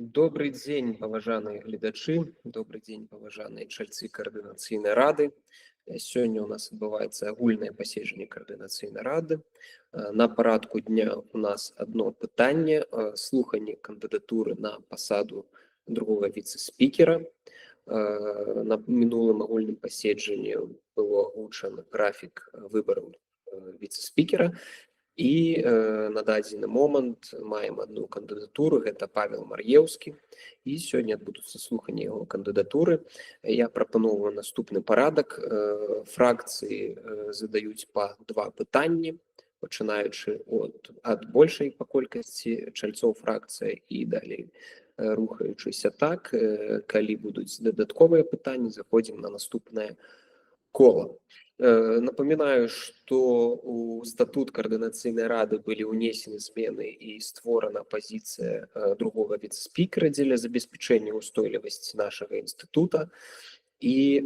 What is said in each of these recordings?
Добрый дзень, паважаныя гледачы, добрый дзень, паважаныя чальцы каардынацыйнай рады. Сёння ў нас адбываецца агульнае паседжанне каардынацыйнай рады. На парадку дня у нас одно пытанне, слуханне кандыдатуры на пасаду другога віцэ-спікера. На мінулым агульным паседжанні было агучаны графік выбараў віцэ-спікера. І на дадзены момант маем одну кандыдатуру, гэта Павел Мар'еўскі. І сёння адбудуцца слуханні яго кандыдатуры. Я прапаноўваю наступны парадак. Фракцыі задаюць па два пытанні, пачынаючы ад большай па колькасці чальцоў фракцыі і далей рухаючыся так. Калі будуць дадатковыя пытанні, заходзім на наступнае кола. Напоминаю, что у статут координационной рады были внесены смены и створена позиция другого вице-спикера для забеспечения устойчивости нашего института. И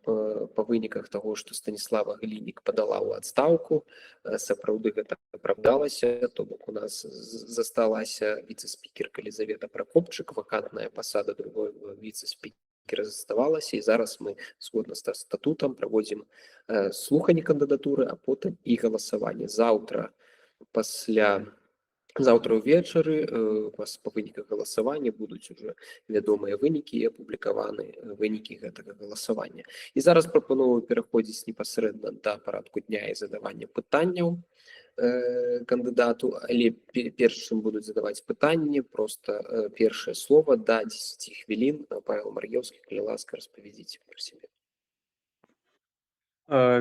по выниках того, что Станислава Глинік подала в отставку, сапраўды гэта оправдалася, то бок у нас засталася вице-спикерка Елизавета Прокопчык, вакантная посада другой вице-спикера заставалася, і зараз мы згодна з статутам праводзім слуханне кандыдатуры, а потым і галасаванне. Заўтра ўвечары па выніках галасавання будуць уже вядомыя вынікі і апублікаваны вынікі гэтага галасавання. І зараз прапаную пераходзіць непасрэдна да парадку дня і задавання пытанняў кандыдату, але перш чым будуць задаваць пытанні, просто першае слово да 10 хвілін. Павел Мар'еўскі, калі ласка, распавядзіце пра сябе.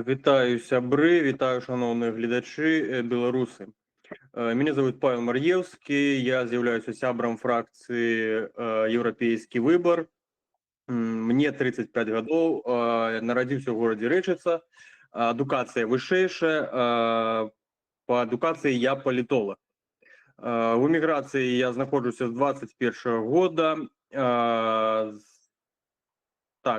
Вітаю сябры, вітаю шановныя гледачы, беларусы. Меня зовут Павел Мар'еўскі, я з'яўляюся сябрам фракцыі «Еўрапейскі выбар». Мне 35 гадоў, нарадзіўся ў горадзе Рэчыца, адукацыя вышэйшая, по адукацыі я палітолог. В эміграцыі я знаходжуся з 21 года. Так,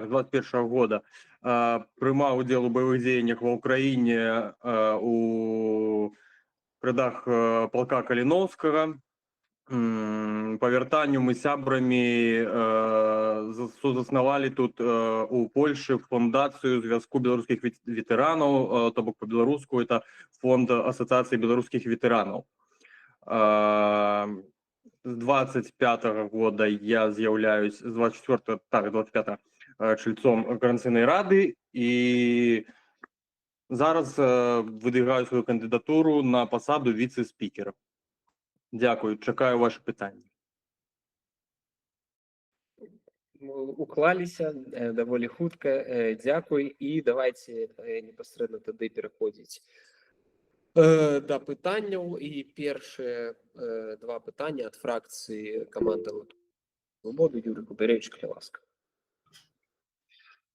21 года прымаў удзел у баявых дзеяннях ва ўкраіне у рядах полка Каліноўскага. Па вяртанню мы сябрамі заснавалі тут у Польшы фундацыю звязку беларускіх ветэранаў, то бок по-беларуску это фонд асацыяцыі беларускіх ветэранаў. З 25 года я з'яўляюсь, з 24 чальцом Координацыйнай рады і зараз выдвигаю свою кандыдатуру на пасаду віцэ-спікера. Дякую, чакаю ваши пытанні. Уклаліся даволі хутка, дзякуй, і давайте непасрэдна тады пераходзіць да пытанняў. І першыя два пытання ад фракцыі каманда «Свобода». Юрий Кубаревич, калі ласка.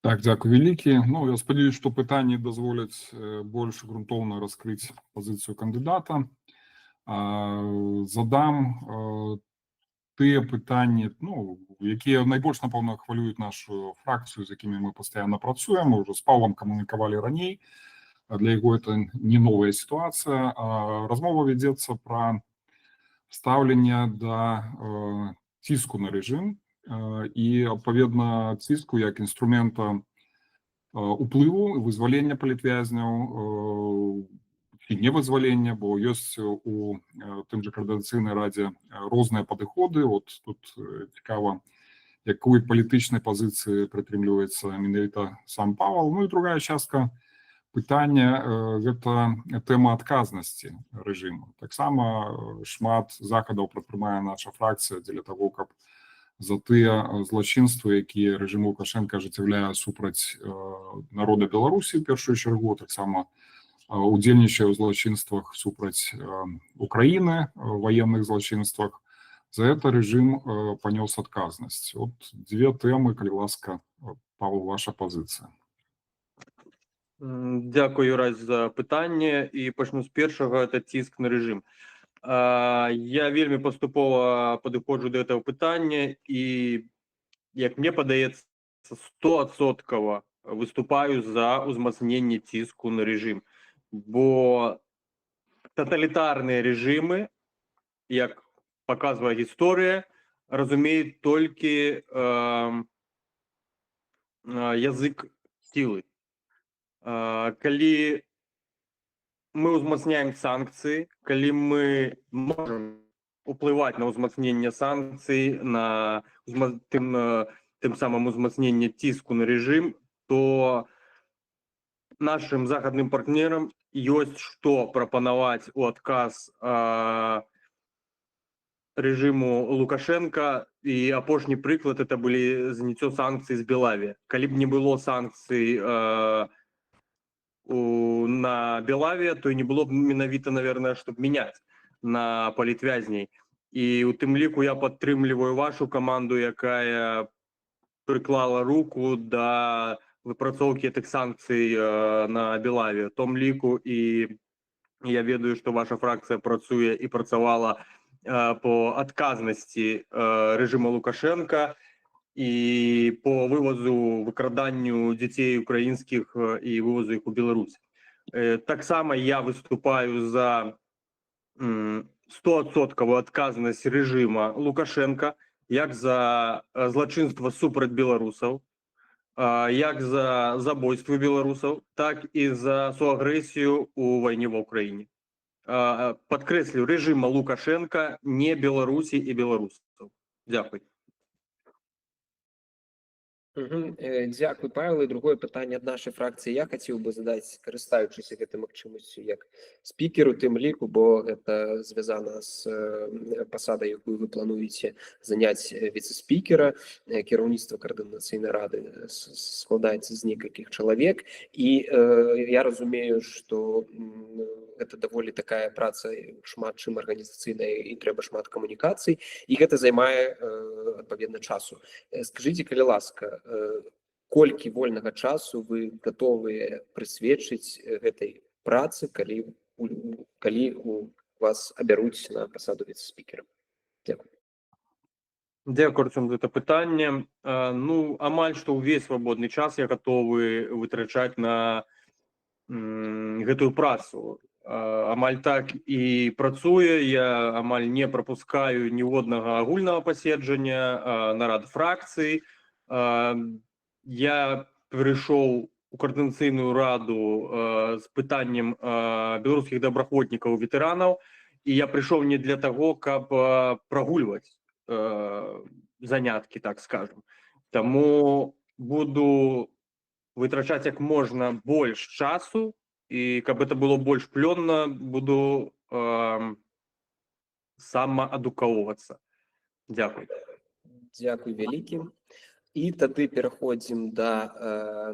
Так, дзякуй вялікі. Ну, я спадзяюсь, што пытанні дазволяць больш грунтоўна раскрыць пазіцыю кандыдата. Задам тыя пытанні, якія найбольш, напэўна, хвалююць нашу фракцыю, з якімі мы пастаянна працуем. Мы ўжо з Паўлам камунікавалі раней. Для яго это не новая сітуацыя. Размова вядзецца пра стаўленне да ціску на рэжым і, адпаведна, ціску як інструмента уплыву, вызвалення палітвязняў, і невызвалення, бо ёсць у тым жа Координацыйнай радзе розныя падыходы. От тут цікава, якой палітычнай пазіцыі прытрымліваецца менавіта сам Павел. Ну і другая частка пытання – гэта тэма адказнасці рэжыму. Таксама шмат захадаў прадпрымае наша фракцыя дзеля таго, каб за тыя злачынствы, якія рэжым Лукашэнка ажыццяўляе супраць народа Беларусі, ў першую чаргу, таксама удзельнічае ў злачынствах супраць Украіны, военных злачынствах. За это рэжым панёс адказнасць. От дзве тэмы, калі ласка, Павел, ваша пазіцыя. Дякую, Юрась, за пытанне. І пачну з першага, это ціск на рэжым. Я вельмі паступова падыходжу да гэтага пытання і, як мне падаецца, 100% выступаю за ўзмацненне ціску на рэжым. Бо тоталітарныя рэжымы, як паказвае гісторыя, разумеюць толькі язык сілы. Калі мы ўзмацняем санкцыі, калі мы можам уплываць на ўзмацненне санкцый, на тым самым узмацненне ціску на рэжым, то нашим захадным партнерам ёсць што прапанаваць у адказ рэжыму Лукашенка, і апошні прыклад это былі зняццё санкцый з Белаві. Калі б не было санкцый на Белаві, то і не было б менавіта, наверное, чтобы мяняць на палітвязней. І у тым ліку я падтрымліваю вашу каманду, якая прыклала руку да выпрацоўкі гэтых санкцый на Белаві. У том ліку, і я ведаю, што ваша фракцыя працуе і працавала по адказнасці рэжыма Лукашенка і по вывозу, выкраданню дзяцей украінскіх і вывозу іх у Беларусь. Таксама я выступаю за 100% адказнасць рэжыма Лукашенка, як за злачынства супраць беларусаў, як за забойствы беларусаў, так і за суагрэсію у вайне ва Ўкраіне. Падкрэслю, рэжыма Лукашенка, не Беларусі і беларусаў. Дзякуй. Дзякуй, Павел. І другое пытанне ад нашай фракцыі я хацеў бы задаць, карыстаючыся гэтай магчымасцю як спікеру, тым ліку, бо гэта звязана з пасадай, якую вы плануеце заняць віцэ-спікера. Кіраўніцтва Каардынацыйнай рады складаецца з некалькіх чалавек, і я разумею, што гэта даволі такая праца шмат чым арганізацыйная і трэба шмат камунікацый, і гэта займае адпаведна часу. Скажыце, калі ласка, колькі вольнага часу вы гатовыя прысвечыць гэтай працы, калі у вас абяруць на пасаду віцэ-спікера? Дзякуй. Дзякуй, Артём, за это пытанне. Амаль што ўвесь свабодны час я гатовы вытрачаць на гэтую працу. Амаль так і працуе, я амаль не прапускаю ніводнага агульнага паседжання нарад фракцый. Я прыйшоў у Каардынацыйную раду з пытаннем беларускіх добраахвотнікаў, ветэранаў, і я прыйшоў не для таго, каб прагульваць заняткі, так скажем. Таму буду вытрачаць як можна больш часу, і каб это было больш плённа, буду самаадукоўвацца. Дзякуй. Дзякуй вялікі. І тады пераходзім да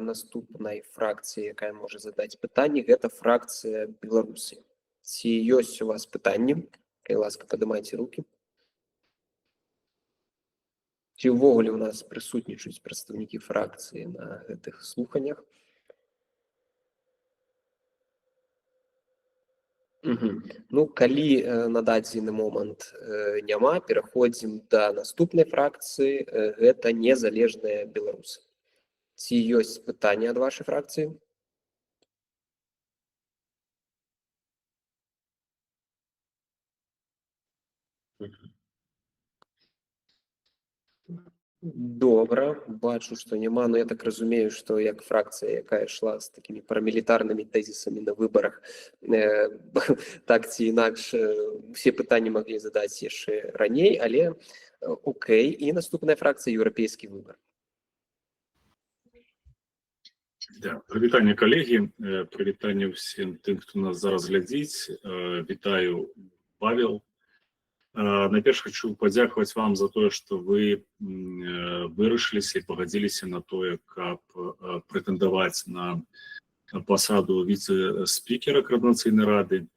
наступнай фракцыі, якая можа задаць пытанне. Гэта фракцыя беларусы. Ці ёсць у вас пытанні? Калі ласка, падымайце рукі. Ці ўвогуле у нас прысутнічаюць прадстаўнікі фракцыі на гэтых слуханнях? Калі на дадзены момант няма, пераходзім да наступнай фракцыі, гэта незалежныя беларусы. Ці ёсць пытанне ад вашай фракцыі? Добра, бачу, што няма, но я так разумею, што як фракцыя, якая ішла з такімі парамілітарнымі тэзісамі на выбарах, так ці інакш усе пытанні маглі задаць яшчэ раней, але окей. І наступная фракцыя еўрапейскі выбар. Прывітанне, калегі, прывітанне ўсім тым, хто нас зараз глядзіць. Вітаю, Павел. Найперш хочу падзякаваць вам за тое, што вы вырашыліся і пагадзіліся на тое, каб прэтэндаваць на пасаду віцэ-спікера Каардынацыйнай рады.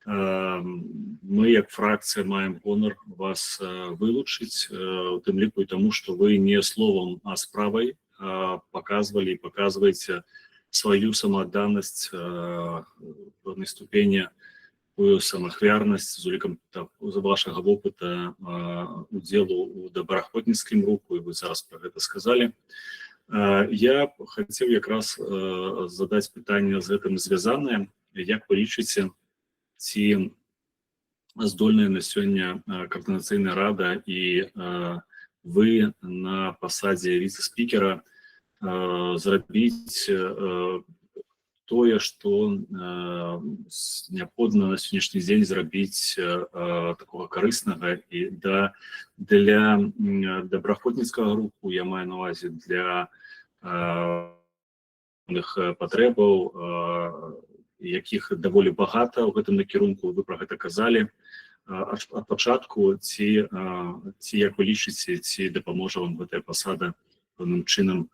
Мы, як фракцыя, маем гонар вас вылучыць, у тым ліку і таму, што вы не словам, а справай паказвалі і паказваеце сваю самаадданасць в пэўнай ступені, самаахвярнасць з улікам з вашага вопыта удзелу ў добраахвотніцкім руху, і вы зараз пра гэта сказалі. Я хацеў якраз задаць пытанне з гэтым звязанае. Як вы лічыце, ці здольная на сёння координацыйная рада і вы на пасадзе віцэ-спікера зрабіць тое, што неабходна на сённяшні дзень зрабіць такога карыснага і для добраахвотніцкага руху, я маю на ўвазе для патрэбаў, якіх даволі багата ў гэтым накірунку, вы пра гэта казалі. Ад пачатку, ці як вы лічыце, ці дапаможа вам гэтая пасада пэўным чынам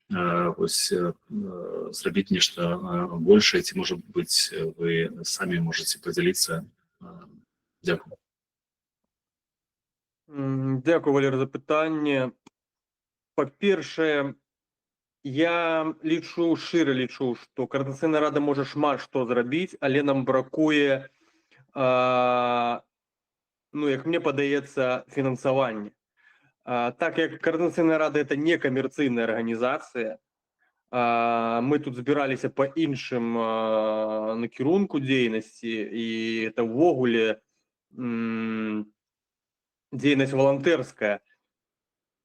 зрабіць нешта большае, ці, можа быць, вы самі можаце падзяліцца? Дзякую. Дякую, Валер, за пытанне. Па-першае, я шчыра лічу, што Координацыйная рада можа шмат што зрабіць, але нам бракуе, як мне падаецца, фінансавання. Так як Координацыйная рада — это не камерцыйная арганізацыя, мы тут збіраліся па іншым накірунку дзейнасці, і это ўвогуле дзейнасць валантэрская,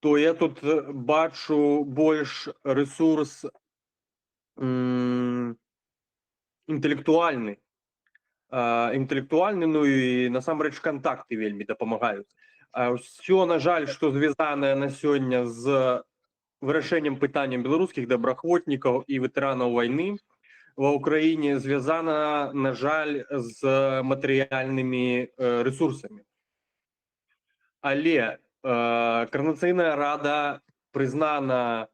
то я тут бачу больш рэсурс інтэлектуальны, ну і насамрэч кантакты вельмі дапамагаюць. Усё, на жаль, што звязанае на сёння з вырашэннем пытанням беларускіх добраахвотнікаў і ветэранаў вайны ва ўкраіне звязана, на жаль, з матэрыяльнымі рэсурсамі. Але Координацыйная рада прызнана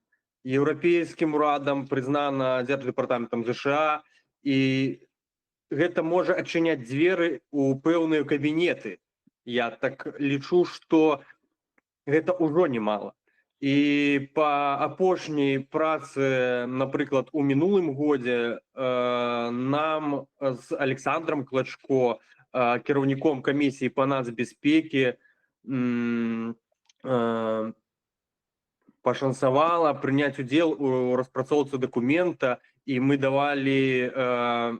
еўрапейскім урадам, прызнана Дзярждэпартаментам ЗША, і гэта можа адчыняць дзверы ў пэўныя кабінеты. Я так лічу, што гэта ўжо немала. І па апошняй працы, напрыклад, у мінулым годзе нам з Александром Клачко, кіраўніком камісіі па нацбяспекі, пашанцавала прыняць удзел у распрацоўцы дакумента, і мы давалі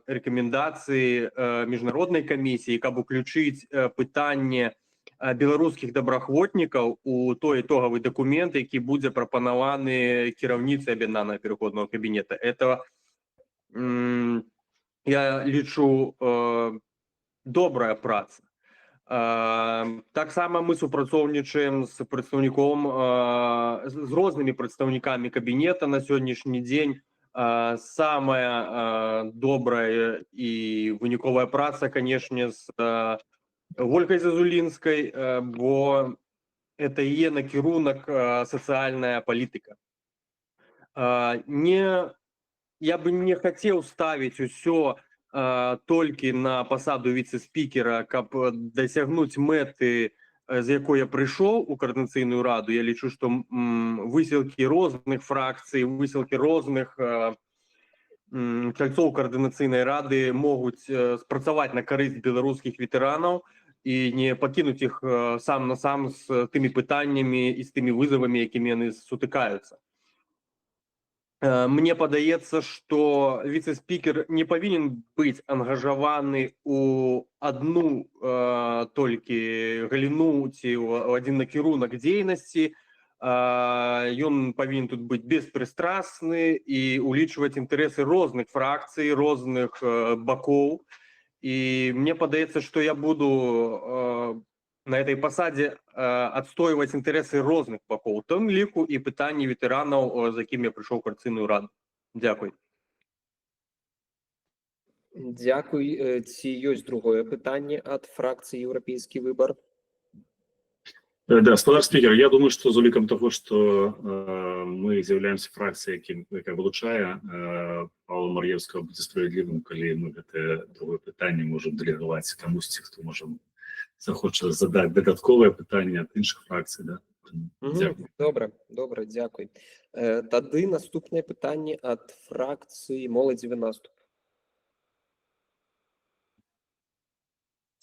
рэкамендацыі міжнароднай камісіі, каб уключыць пытанне беларускіх добраахвотнікаў у той ітогавы дакумент, які будзе прапанаваны кіраўніцай аб'яднанага пераходнага кабінета. Это, я лічу, добрая праца. Таксама мы супрацоўнічаем з рознымі прадстаўнікамі кабінета на сённяшні дзень. Самая добрая і выніковая праца, канешне, з Ольгай Зазулінскай, бо это яе накірунак сацыяльная палітыка. Я бы не хацеў ставіць усё толькі на пасаду віцэ-спікера, каб дасягнуць мэты, з якой я прыйшоў у Координацыйную раду. Я лічу, што высілкі розных фракцый, высілкі розных чальцоў Координацыйнай рады могуць спрацаваць на карысць беларускіх ветэранаў і не пакінуць іх сам на сам з тымі пытаннямі і з тымі вызовамі, якімі яны сутыкаюцца. Мне падаецца, што віцэ-спікер не павінен быць ангажаваны ў адну толькі галіну ці ў адзін накірунак дзейнасці. Ён павінен тут быць беспрыстрасны і улічваць інтарэсы розных фракцый, розных бакоў. І мне падаецца, што я буду на этой пасадзе адстойваць інтарэсы розных бакоў, у тым ліку і пытанні ветэранаў, з якім я прыйшоў у Координацыйную раду. Дзякуй. Дзякуй. Ці ёсць другое пытанне ад фракцыі «Еўрапейскі выбар»? Да, спадар спікер, я думаю, што з улікам таго, што мы з'яўляемся фракцыяй, якая вылучае Паўла Мар'еўскага, будзе справядлівым, калі мы гэтае другое пытанне можам дэлегаваць камусьці, хто можа захоча задаць дадатковае пытанне ад іншых фракцый, да? Добра, дзякуй. Тады наступнае пытанне ад фракцыі «Моладзевы наступ».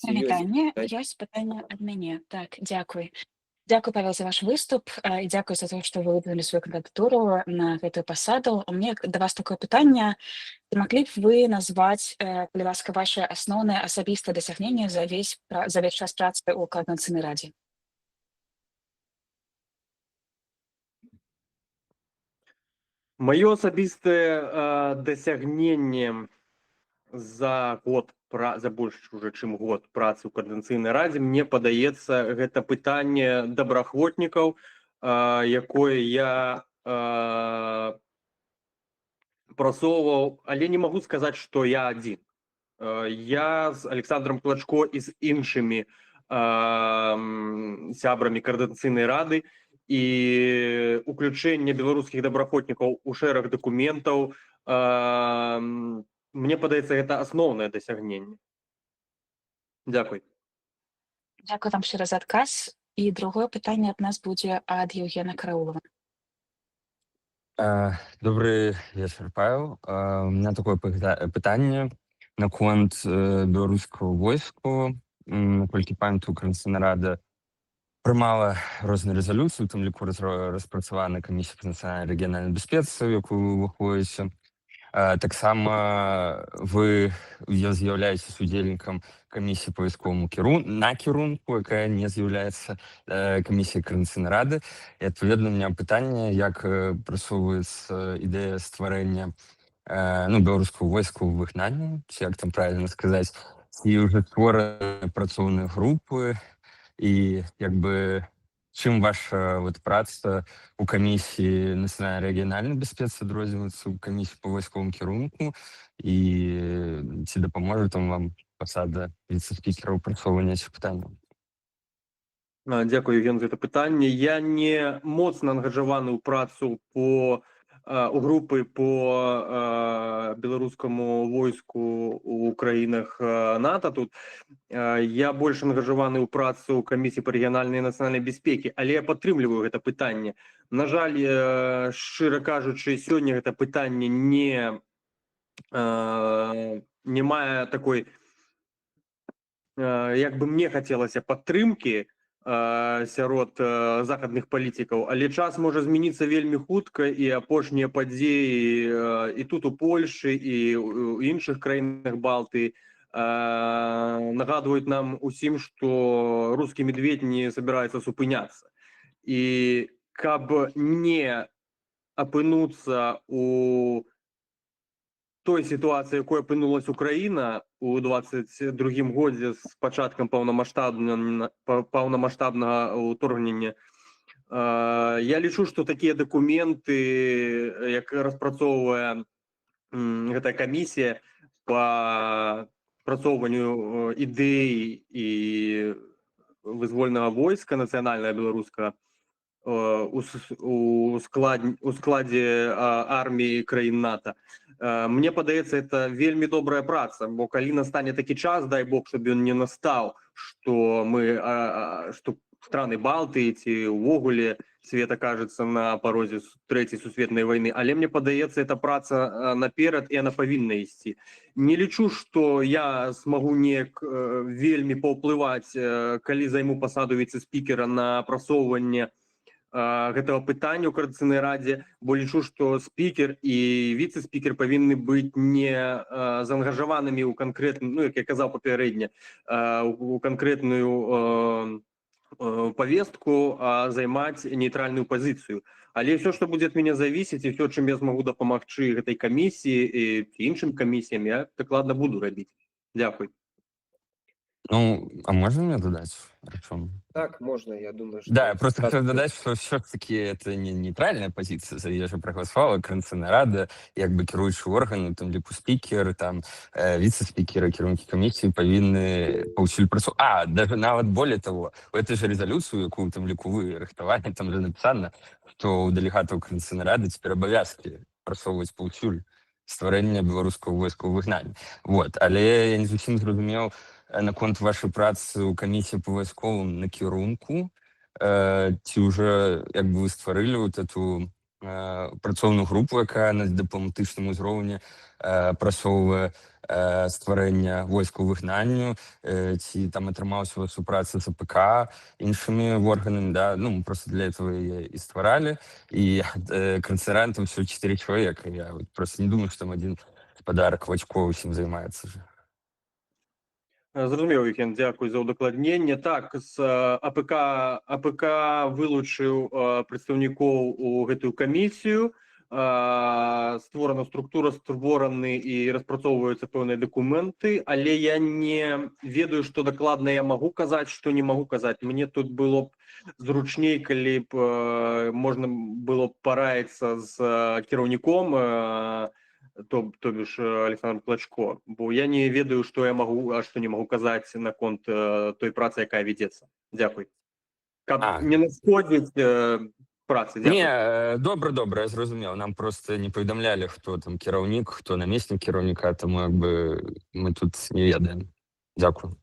Вітанне, ёсць пытанне ад мяне. Так, дзякуй. Дякую, Павел, за ваш выступ і дзякую за то, што вы выдвинули свою кандыдатуру на гэтую пасаду. У мне да вас такое пытанне. Ці маглі б вы назваць, калі ласка, ваши асноўныя асабістыя дасягненні за весь час працы ў Координацыйнай радзе? Мое асабістае дасягненне за больш уже чым год працы ў Координацыйнай радзе, мне падаецца, гэта пытанне добраахвотнікаў, якое я прасоўваў, але не магу сказаць, што я адзін. Я з Александром Клачко і з іншымі сябрамі Координацыйнай рады, і уключэнне беларускіх добраахвотнікаў у шэраг дакументаў, мне падаецца, гэта асноўнае дасягненне. Дзякуй. Дякую вам шчыра за адказ. І другое пытанне ад нас будзе ад Евгена Караулова. Добрый вечер, Павел. У меня такое пытанне наконт беларускага войску. Наколькі памятаю, Координацыйная рада прымала розныя рэзалюцыі, у тым ліку распрацавана камісія па нацыянальнай рэгіянальнай бяспецы, у якую вы ўваходзіце. Таксама вы з'яўляецеся удзельнікам камісіі па вайсковаму накірунку, якая не з'яўляецца камісіяй Координацыйнай рады. І адпаведна, у меня пытанне, як прасоўваецца ідэя стварэння беларускага войска ў выгнанні, ці як там правільна сказаць, і ўжо створаны працоўныя групы, і як бы чым ваша праца ў камісіі нацыянальнай рэгіянальнай бяспецы адрозніваецца ў камісіі па вайсковаму кірунку, і ці дапаможа там вам пасада віцэ-спікера ў працоўванні цих пытанняў? Дзякую, Евген, за гэта пытанне. Я не моцна ангажаваны ў працу у групы по беларускаму войску ў краінах НАТО. Тут я больш ангажаваны ў працу камісіі па рэгіянальнай і нацыянальнай бяспекі, але я падтрымліваю гэта пытанне. На жаль, шчыра кажучы, сёння гэта пытанне не мае такой, як бы мне хацелася, падтрымкі сярод захадных палітыкаў, але час можа змяніцца вельмі хутка, і апошнія падзеі і тут у Польшы, і ў іншых краінах Балтыі нагадваюць нам усім, што рускі медведь не собирается супыняцца. І каб не апынуцца у той сітуацыі, якой апынулась Украіна у 22-м годзе з пачаткам паўнамаштабнага ўторгнення, я лічу, што такія дакументы, як распрацоўвае гэтая камісія па працоўванню ідэй і вызвольнага войска нацыянальнага беларускага у складзе арміі краін НАТО, мне падаецца, это вельмі добрая праца, бо калі настане такі час, дай Бог, чтобы ён не настаў, што страны Балтыі ці ўвогуле свет окажется на парозе Трэцяй сусветнай войны, але мне падаецца, эта праца наперад, і она павінна ісці. Не лічу, што я смогу неяк вельмі паўплываць, калі займу пасаду віцэ-спікера на прасоўванне гэтага пытання ў Координацыйнай радзе, бо лічу, што спікер і віцэ-спікер павінны быць не заангажаванымі ў канкрэтную, як я казаў папярэдне, у канкрэтную повестку, а займаць нейтральную пазіцыю. Але все, што будзе ад мяне завісіць, і все, чым я змагу дапамагчы гэтай камісіі і іншым камісіям, я дакладна буду рабіць. Дзякуй. Ну, а можно мне додать? Так, можно, я думаю, что... Да, я просто хотел додать, что все-таки это не нейтральная позиция, я же проголосовала, Координацыйная рада, як бы кіруючы органы, там, ліку спікер, там, віце-спікеры, кірункі камісіі павінны паўсюль працаваць. Даже нават более того, у этой же резолюцию, якую там ліку вы рыхтавалі, там же написано, что у дэлегатаў Координацыйнай рады цяпер абавязкі прасоўваць паўсюль стварэння беларускага войска ў выгнанні. Вот, але я не зусім зразумеў наконт вашай працы ў камісіі па вайсковым накірунку, ці ўжо як бы вы стварылі вот эту працоўную групу, якая на дыпламатычным узроўні прасоўвае стварэння войска ў выгнанню, ці там атрымаўся у вас супрацы з АПК, іншымі органамі, да, ну, просто для этого яе і стваралі, і канцэрантам всего 4 человека, я вот просто не думаю, что там один подарок Вачко усім займаецца же. Зрозумів, Євген, дякую за удокладнення. Так, з АПК вилучив представників у гэтую камісію, створена структура, створені і розпрацьовуються певні документи, але я не ведаю, що докладно я можу казати, що не можу казати. Мені тут було б зручніше, коли б можна було б порадитися з керівником, то бишь Александр Клочко, бо я не ведаю, что я могу, а что не могу казать на конт той працы, яка ведется. Дякую. Каб не нашкодить працы. Дякую. Не, добра, я зразумеў. Нам просто не паведамлялі, хто там кіраўнік, хто намеснік кіраўніка, тому як бы мы тут не ведаем. Дякую.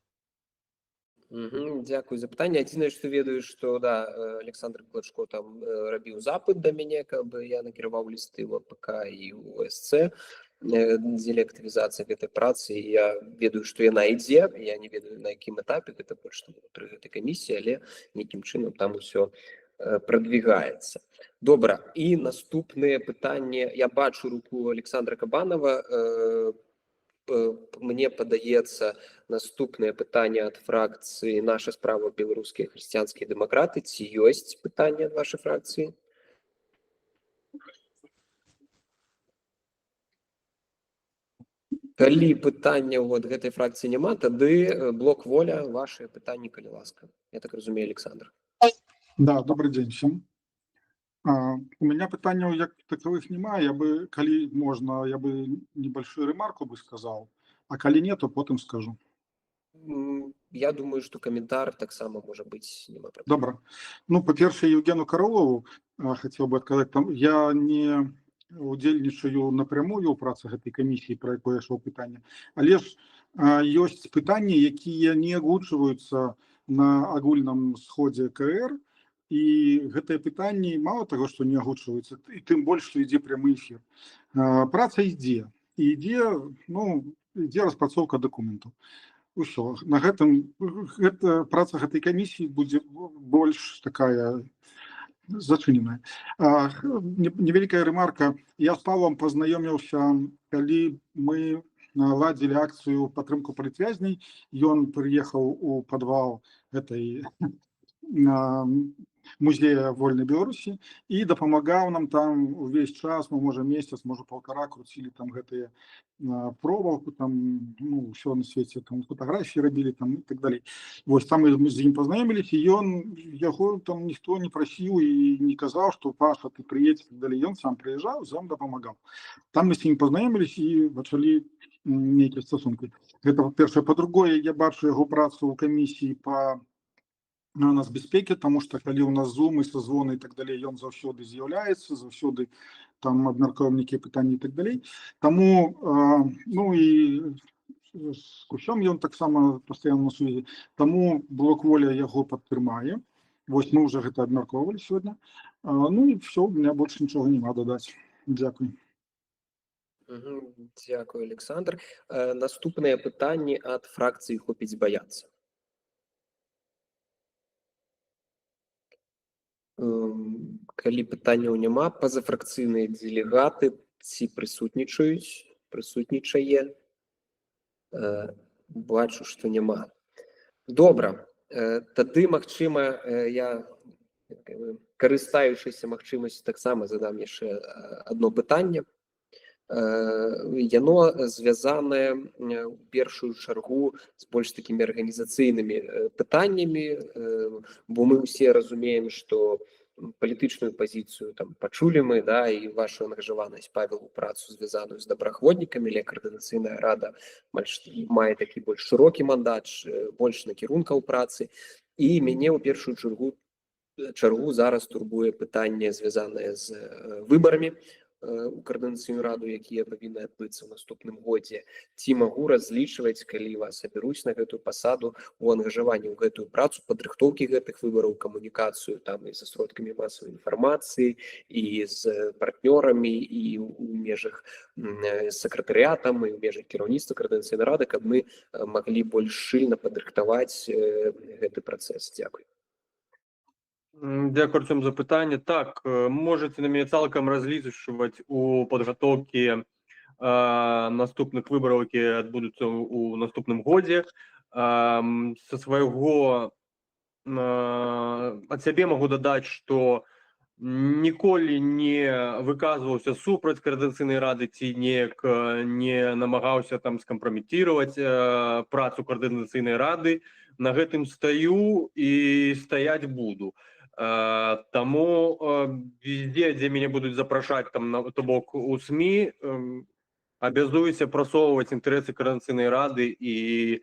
Дякую за пытанне. Адзінае, што ведаю, што да, Александр Клочко там рабіў запыт да мяне, каб я накіраваў лісты ў АПК і ў ОСЦ дзеля актывізацыі гэтай працы. Я ведаю, што яна ідзе, я не ведаю, на якім этапе, гэта больш пры гэтай камісіі, але нейкім чынам там усё прадвігаецца. Добра, і наступнае пытанне. Я бачу руку Александра Кабанова. Мне падаецца, наступнае пытанне ад фракцыі «Наша справа» беларускія хрысціянскія дэмакраты. Ці ёсць пытанне ад вашай фракцыі? Калі пытанняў ад гэтай фракцыі няма, тады блок «Воля», вашыя пытанні, калі ласка. Я так разумею, Александр. Да, добрый день всем. У меня пытанняў як таковых няма, я бы, калі можна, я бы небольшую ремарку бы сказал, а калі нет, то потым скажу. Я думаю, што каментар таксама можа быць, няма праблем. Добра. Ну, па-першае, Евгену Каролову хотел бы адказаць, там я не удзельнічаю напрямую ў працы гэтай камісіі, пра якое ішло пытанне, але ж ёсць пытанні, якія не агучваюцца на агульным сходзе КР, і гэтае пытанне мало таго, што не агучваецца, і тым больш, што ідзе прямы эфір. Праца ідзе, і ідзе распрацоўка дакументаў. Усё. На гэтым праца гэтай камісіі будзе больш такая зачыненая. Невялікая ремарка. Я з Павлом пазнаёміўся, калі мы ладзілі акцыю падтрымку палітвязней. Ён прыехаў у падвал гэтай музея вольнай Беларусі і дапамагаў нам там увесь час, можа месяц, можа паўтара, круцілі там гэтыя провалку, там, ўсё на свеце, там фотаграфіі рабілі там і так далей. Вось там мы з ім пазнаёміліся, і яго там ніхто не прасіў і не казаў, што Паша, ты прыедзь, і так далей. Ён сам прыязджаў, сам дапамагаў. Там мы з ім пазнаёміліся і пачалі нейкія стасункі. Гэта па-першае. Па-другое, я бачу яго працу ў камісіі па нацбяспекі, таму што калі ў нас зумы, созвоны і так далей, ён заўсёды з'яўляецца, заўсёды там абмяркоўваем нейкія пытанні і так далей. Таму, і з Кусём ён таксама пастаянна на сувязі. Таму блок «Воля» яго падтрымае. Вось мы ўжо гэта абмяркоўвалі сёння. І ўсё, у меня больш нічога няма дадаць. Дзякуй. Дзякуй, Александр. Наступнае пытанне ад фракцыі «Хопіць баяцца». Калі пытанняў няма, пазафракцыйныя дэлегаты ці прысутнічае? Бачу, што няма. Добра. Тады, магчыма, я, карыстаючыся магчымасцю, таксама задам яшчэ адно пытанне. Яно звязанае ў першую чаргу з больш такімі арганізацыйнымі пытаннямі, бо мы ўсе разумеем, што палітычную пазіцыю там пачулі мы, да, і вашу ангажаванасць, Павел, у працу звязаную з добраахвотнікамі, але Координацыйная рада мае такі больш шырокі мандат, больш накірункаў працы, і мяне ў першую чаргу зараз турбуе пытанне, звязанае з выбарамі у каардынацыйную раду, якія павінны адбыцца ў наступным годзе, ці магу разлічваць, калі вас абяруць на гэтую пасаду, у ангажаванні ў гэтую працу падрыхтоўкі гэтых выбараў, камунікацыю там і са сродкамі масавай інфармацыі, і з партнёрамі, і ў межах сакратарыятам, і ў межах кіраўніцтва каардынацыйнай рады, каб мы маглі больш шчыльна падрыхтаваць гэты працэс. Дзякуй. Дякую, Артем, за пытанне. Так, можете на мяне цалкам разлічваць у падгатоўкі наступных выбараў, якія адбудуцца ў наступным годзе. Са свайго ад сябе магу дадаць, што ніколі не выказваўся супраць каардынацыйнай рады ці неяк не намагаўся там скампраметировать працу каардынацыйнай рады. На гэтым стаю і стаяць буду. Таму везде, дзе мяне будуць запрашаць, там, то бок у СМІ, абязуюся прасоўваць інтарэсы каардынацыйнай рады і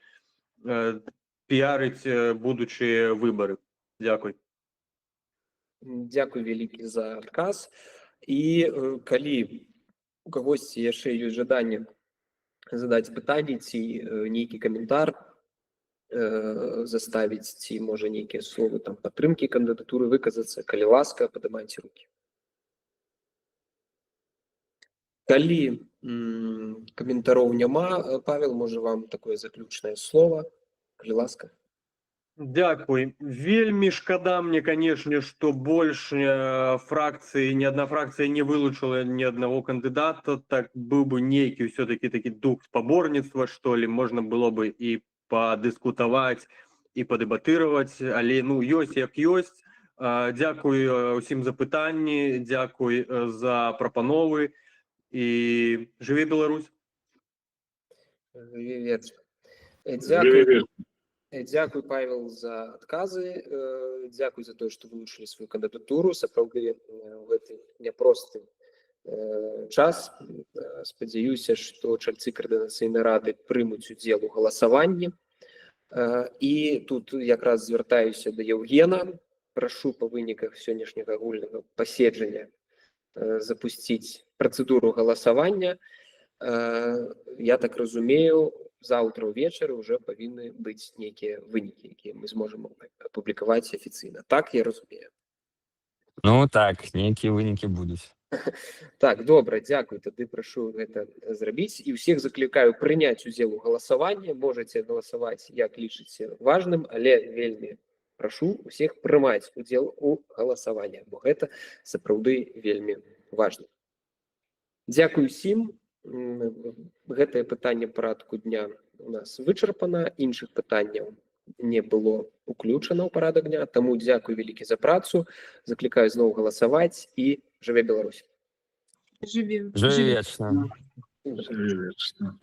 піарыць будучыя выбары. Дзякуй. Дзякуй вялікі за адказ. І калі у кагосьці яшчэ ёсць жаданне задаць пытанне ці нейкі каментар заставіць, ці можа нейкія словы там падтрымкі кандыдатуры выказацца, калі ласка, падымайце рукі. Калі каментароў няма, Павел, можа вам такое заключнае слово, калі ласка. Дякуй. Вельмі шкада мне, канешне, што больш фракцыі, ні адна фракцыя не вылучыла ні аднаго кандыдата, так быў бы нейкі ўсё-такі такі дух спаборніцтва, што ли, можна было бы і падыскутаваць, і падэбатыраваць, але ну ёсць як ёсць. Дзякуй усім за пытанні, дзякуй за прапановы і жыве Беларусь. Дзякуй, Павел, за адказы, дзякуй за тое, што вылучылі сваю кандыдатуру. Сапраўды у гэты няпросты час. Спадзяюся, што чальцы каардынацыйнай рады прымуць удзел у галасаванні. І тут якраз звяртаюся да Еўгена. Прашу па выніках сённяшняга агульнага паседжання запусціць працэдуру галасавання. Я так разумею, заўтра ўвечары ўжо павінны быць нейкія вынікі, якія мы зможам апублікаваць афіцыйна. Так я разумею? Ну так, нейкія вынікі будуць. Так, добра, дзякуй, тады прашу гэта зрабіць. І ўсіх заклікаю прыняць удзел у галасаванні. Можаце галасаваць, як лічыце важным, але вельмі прашу усіх прымаць удзел у галасаванні, бо гэта сапраўды вельмі важна. Дзякуй усім. Гэтае пытанне парадку дня у нас вычарпана, іншых пытанняў не было уключана ў парадак дня, таму дзякуй вялікі за працу, заклікаю зноў галасаваць і жыве Беларусь. Жыве вечна. Жыве вечна.